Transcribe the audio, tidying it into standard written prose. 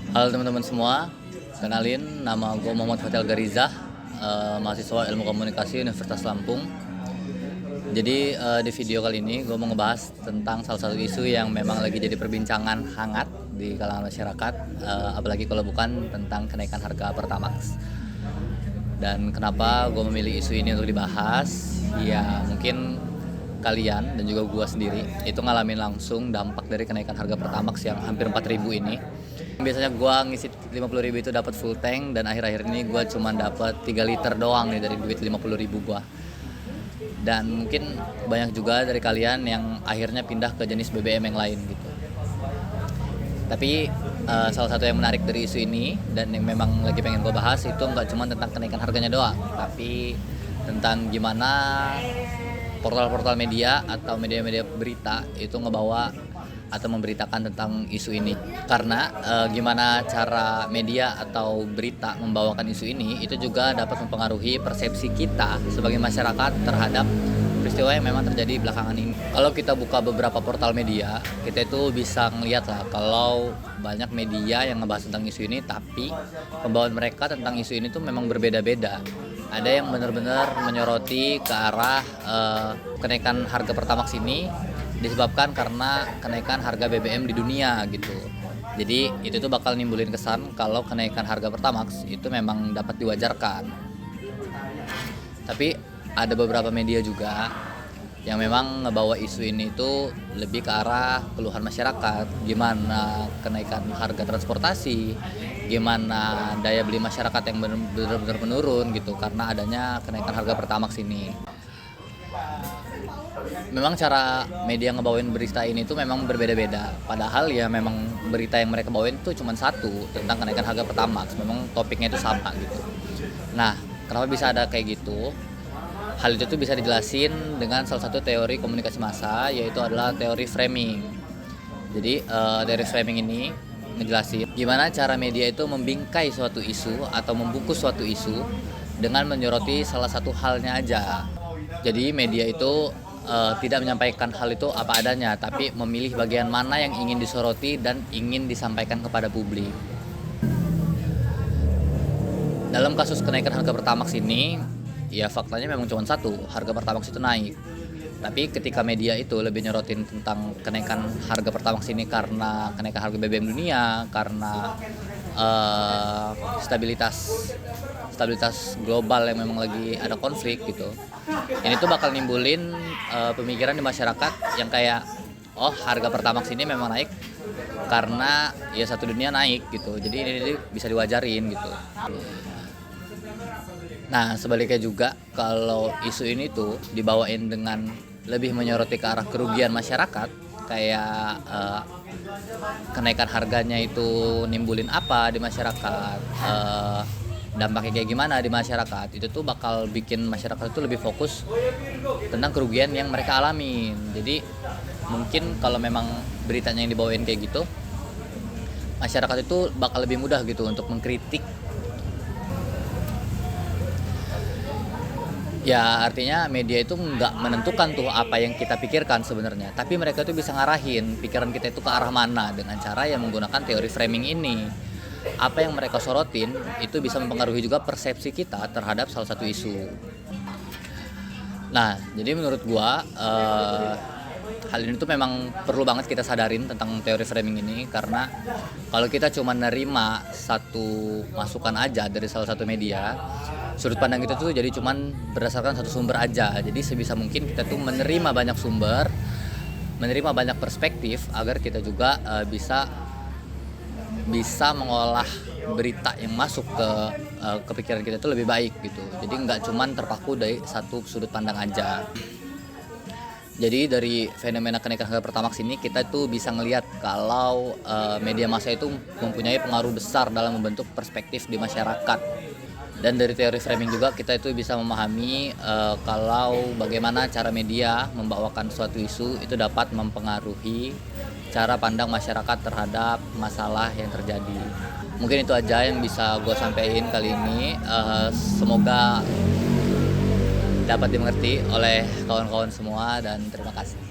Halo teman-teman semua, kenalin nama gue Muhammad Fathil Garizah, mahasiswa Ilmu Komunikasi Universitas Lampung. Jadi di video kali ini gue mau ngebahas tentang salah satu isu yang memang lagi jadi perbincangan hangat di kalangan masyarakat, apalagi kalau bukan tentang kenaikan harga Pertamax. Dan kenapa gue memilih isu ini untuk dibahas? Ya mungkin kalian dan juga gue sendiri itu ngalamin langsung dampak dari kenaikan harga Pertamax yang hampir 4.000 ini. Biasanya gue ngisi 50.000 itu dapat full tank, dan akhir-akhir ini gue cuma dapat 3 liter doang nih dari duit 50.000 gue. Dan mungkin banyak juga dari kalian yang akhirnya pindah ke jenis BBM yang lain gitu. Tapi salah satu yang menarik dari isu ini dan yang memang lagi pengen gue bahas itu nggak cuma tentang kenaikan harganya doang, tapi tentang gimana portal-portal media atau media-media berita itu ngebawa atau memberitakan tentang isu ini. Karena gimana cara media atau berita membawakan isu ini itu juga dapat mempengaruhi persepsi kita sebagai masyarakat terhadap peristiwa yang memang terjadi belakangan ini. Kalau kita buka beberapa portal media, kita itu bisa ngeliat lah kalau banyak media yang ngebahas tentang isu ini, tapi pembawaan mereka tentang isu ini tuh memang berbeda-beda. Ada yang benar-benar menyoroti ke arah kenaikan harga Pertamax ini disebabkan karena kenaikan harga BBM di dunia gitu. Jadi itu tuh bakal nimbulin kesan kalau kenaikan harga Pertamax itu memang dapat diwajarkan. Tapi ada beberapa media juga yang memang ngebawa isu ini itu lebih ke arah keluhan masyarakat, gimana kenaikan harga transportasi, gimana daya beli masyarakat yang benar-benar menurun gitu karena adanya kenaikan harga Pertamax ini. Memang cara media ngebawain berita ini tuh memang berbeda-beda. Padahal ya memang berita yang mereka bawain tuh cuma satu, tentang kenaikan harga Pertamax. Memang topiknya itu sama gitu. Nah, kenapa bisa ada kayak gitu? Hal itu tuh bisa dijelasin dengan salah satu teori komunikasi massa, yaitu adalah teori framing. Jadi teori framing ini ngejelasin gimana cara media itu membingkai suatu isu atau membungkus suatu isu dengan menyoroti salah satu halnya aja. Jadi media itu tidak menyampaikan hal itu apa adanya, tapi memilih bagian mana yang ingin disoroti dan ingin disampaikan kepada publik. Dalam kasus kenaikan harga Pertamax ini, ya faktanya memang cuma satu, harga Pertamax itu naik. Tapi ketika media itu lebih nyorotin tentang kenaikan harga Pertamax ini karena kenaikan harga BBM dunia, karena stabilitas global yang memang lagi ada konflik gitu. Ini tuh bakal nimbulin pemikiran di masyarakat yang kayak, oh harga Pertamax ini memang naik karena ya satu dunia naik gitu. Jadi ini bisa diwajarin gitu. Nah sebaliknya juga kalau isu ini tuh dibawain dengan lebih menyoroti ke arah kerugian masyarakat, kayak kenaikan harganya itu nimbulin apa di masyarakat, dampaknya kayak gimana di masyarakat, itu tuh bakal bikin masyarakat itu lebih fokus tentang kerugian yang mereka alamin. Jadi mungkin kalau memang beritanya yang dibawain kayak gitu, masyarakat itu bakal lebih mudah gitu untuk mengkritik. Ya artinya media itu nggak menentukan tuh apa yang kita pikirkan sebenarnya, tapi mereka tuh bisa ngarahin pikiran kita itu ke arah mana dengan cara yang menggunakan teori framing ini. Apa yang mereka sorotin itu bisa mempengaruhi juga persepsi kita terhadap salah satu isu. Nah jadi menurut gua hal ini tuh memang perlu banget kita sadarin tentang teori framing ini, karena kalau kita cuma nerima satu masukan aja dari salah satu media, sudut pandang kita tuh jadi cuman berdasarkan satu sumber aja. Jadi sebisa mungkin kita tuh menerima banyak sumber, menerima banyak perspektif agar kita juga bisa mengolah berita yang masuk ke pikiran kita itu lebih baik gitu. Jadi nggak cuman terpaku dari satu sudut pandang aja. Jadi dari fenomena kenaikan harga Pertamax ini kita tuh bisa ngelihat kalau media massa itu mempunyai pengaruh besar dalam membentuk perspektif di masyarakat. Dan dari teori framing juga kita itu bisa memahami kalau bagaimana cara media membawakan suatu isu itu dapat mempengaruhi cara pandang masyarakat terhadap masalah yang terjadi. Mungkin itu aja yang bisa gue sampaikan kali ini. Semoga dapat dimengerti oleh kawan-kawan semua, dan terima kasih.